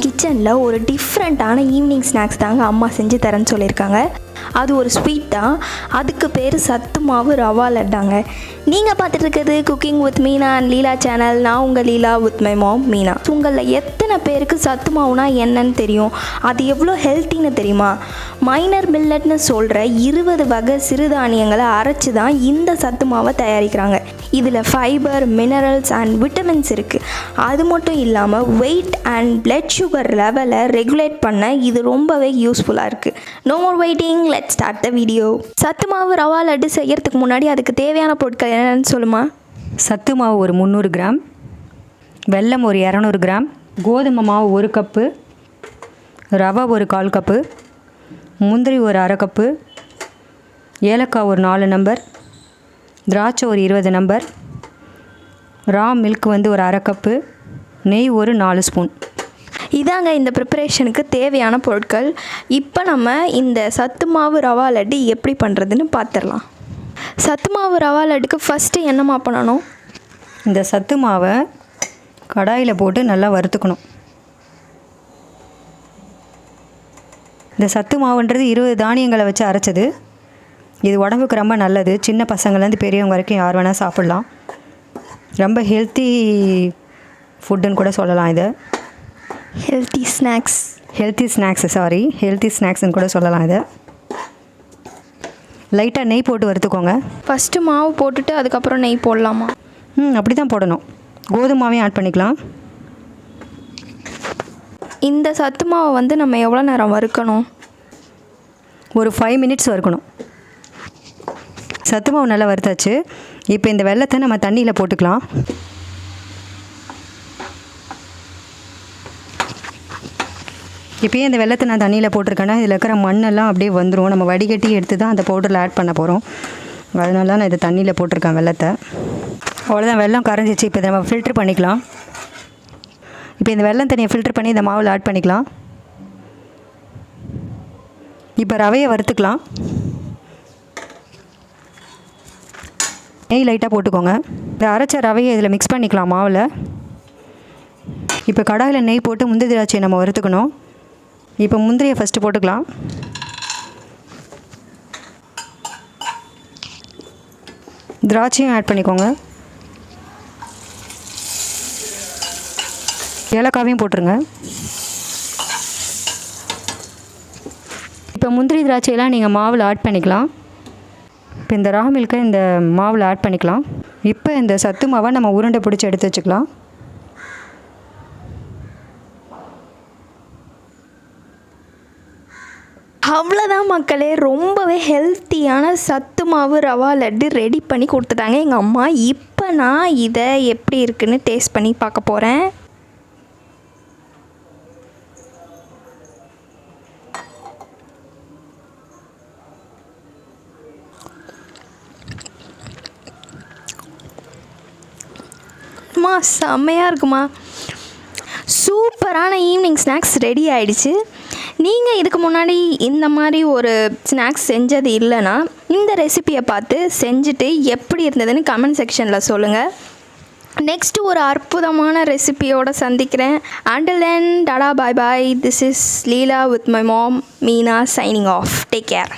கிச்சனில் ஒரு டிஃப்ரெண்ட்டான ஈவினிங் ஸ்நாக்ஸ் தாங்க அம்மா செஞ்சு தரேன்னு சொல்லியிருக்காங்க. அது ஒரு ஸ்வீட் தான். அதுக்கு பேர் சத்து மாவு ரவா லட்டாங்க. நீங்கள் பார்த்துட்டு இருக்கிறது cooking with Meena and Leela channel. நான் உங்கள் லீலா வித் மை மாம் மீனா. உங்களில் எத்தனை பேருக்கு சத்து மாவுனா என்னன்னு தெரியும்? அது எவ்வளோ ஹெல்த்தின்னு தெரியுமா? மைனர் மில்லட்னு சொல்கிற 20 வகை சிறுதானியங்களை அரைச்சி தான் இந்த சத்து மாவை தயாரிக்கிறாங்க. இதில் ஃபைபர், மினரல்ஸ் அண்ட் விட்டமின்ஸ் இருக்குது. அது மட்டும் இல்லாமல் வெயிட் அண்ட் பிளட் சுகர் லெவலை ரெகுலேட் பண்ண இது ரொம்பவே யூஸ்ஃபுல்லாக இருக்குது. No more waiting, let's start the video. சத்து மாவு ரவா லட்டு செய்யறதுக்கு முன்னாடி அதுக்கு தேவையான பொருட்கள் என்னென்னு சொல்லுமா? சத்து மாவு ஒரு 300 கிராம், வெல்லம் ஒரு 200 கிராம், கோதுமை மாவு 1 கப்பு, ரவை ஒரு 1/4 கப்பு, முந்திரி ஒரு 1/2 கப்பு, ஏலக்காய் ஒரு 4 நம்பர், திராட்சை ஒரு 20 நம்பர், ரா மில்க் ஒரு 1/2 கப்பு, நெய் ஒரு 4 ஸ்பூன். இதாங்க இந்த ப்ரிப்பரேஷனுக்கு தேவையான பொருட்கள். இப்போ நம்ம இந்த சத்து மாவு ரவா லட்டு எப்படி பண்ணுறதுன்னு பார்த்துடலாம். சத்து மாவு ரவா லட்டுக்கு ஃபஸ்ட்டு என்னம்மா பண்ணணும்? இந்த சத்து மாவை கடாயில் போட்டு நல்லா வறுத்துக்கணும். இந்த சத்து மாவுன்றது 20 தானியங்களை வச்சு அரைச்சது. இது உடம்புக்கு ரொம்ப நல்லது. சின்ன பசங்கள்லேருந்து பெரியவங்க வரைக்கும் யார் வேணால் சாப்பிட்லாம். ரொம்ப ஹெல்த்தி ஃபுட்டுன்னு கூட சொல்லலாம். இதை ஹெல்த்தி ஸ்நாக்ஸ்ன்னு கூட சொல்லலாம். இதை லைட்டாக நெய் போட்டு வறுத்துக்கோங்க. ஃபஸ்ட்டு மாவு போட்டுட்டு அதுக்கப்புறம் நெய் போடலாமா? அப்படி தான் போடணும். கோதுமாவையும் ஆட் பண்ணிக்கலாம். இந்த சத்து மாவை நம்ம எவ்வளோ நேரம் வறுக்கணும்? ஒரு 5 மினிட்ஸ் வறுக்கணும். சத்து மாவு நல்லா வறுத்தாச்சு. இப்போ இந்த வெல்லத்தை நம்ம தண்ணியில் போட்டுக்கலாம். இப்போயே இந்த வெல்லத்தை நான் தண்ணியில் போட்டிருக்கேன்னா இதில் இருக்கிற மண்ணெல்லாம் அப்படியே வந்துடும். நம்ம வடிகட்டி எடுத்து தான் அந்த பவுடரில் ஆட் பண்ண போகிறோம். அதனால தான் நான் இதை தண்ணியில் போட்டிருக்கேன் வெல்லத்தை. அவ்வளோதான், வெல்லம் கரைஞ்சிச்சு. இப்போ இதை நம்ம ஃபில்ட்ரு பண்ணிக்கலாம். இப்போ இந்த வெல்லம் தண்ணியை ஃபில்ட்ரு பண்ணி இந்த மாவில் ஆட் பண்ணிக்கலாம். இப்போ ரவையை வறுத்துக்கலாம். நெய் லைட்டாக போட்டுக்கோங்க. இந்த அரைச்ச ரவையை இதில் மிக்ஸ் பண்ணிக்கலாம் மாவில். இப்போ கடாயில் நெய் போட்டு முந்திரி திராட்சையை நம்ம வறுத்துக்கணும். இப்போ முந்திரியை ஃபஸ்ட்டு போட்டுக்கலாம். திராட்சையும் ஆட் பண்ணிக்கோங்க. ஏலக்காவையும் போட்டுருங்க. இப்போ முந்திரி திராட்சையெல்லாம் நீங்கள் மாவில் ஆட் பண்ணிக்கலாம். இப்போ இந்த ரா மில்கை இந்த மாவில் ஆட் பண்ணிக்கலாம். இப்போ இந்த சத்து மாவை நம்ம உருண்டை பிடிச்சி எடுத்து வச்சுக்கலாம். அவ்வளோதான் மக்களே, ரொம்பவே ஹெல்த்தியான சத்து மாவு ரவா லட்டு ரெடி பண்ணி கொடுத்துட்டாங்க எங்கள் அம்மா. இப்போ நான் இதை எப்படி இருக்குன்னு டேஸ்ட் பண்ணி பார்க்க போகிறேன். செம்மையாக இருக்குமா. சூப்பரான ஈவினிங் ஸ்நாக்ஸ் ரெடி ஆகிடுச்சு. நீங்கள் இதுக்கு முன்னாடி இந்த மாதிரி ஒரு ஸ்நாக்ஸ் செஞ்சது இல்லைன்னா இந்த ரெசிபியை பார்த்து செஞ்சுட்டு எப்படி இருந்ததுன்னு கமெண்ட் செக்ஷனில் சொல்லுங்கள். நெக்ஸ்ட்டு ஒரு அற்புதமான ரெசிபியோடு சந்திக்கிறேன். Until then, Tata, bye bye. This is Leela with my mom, Meena, signing off. Take care.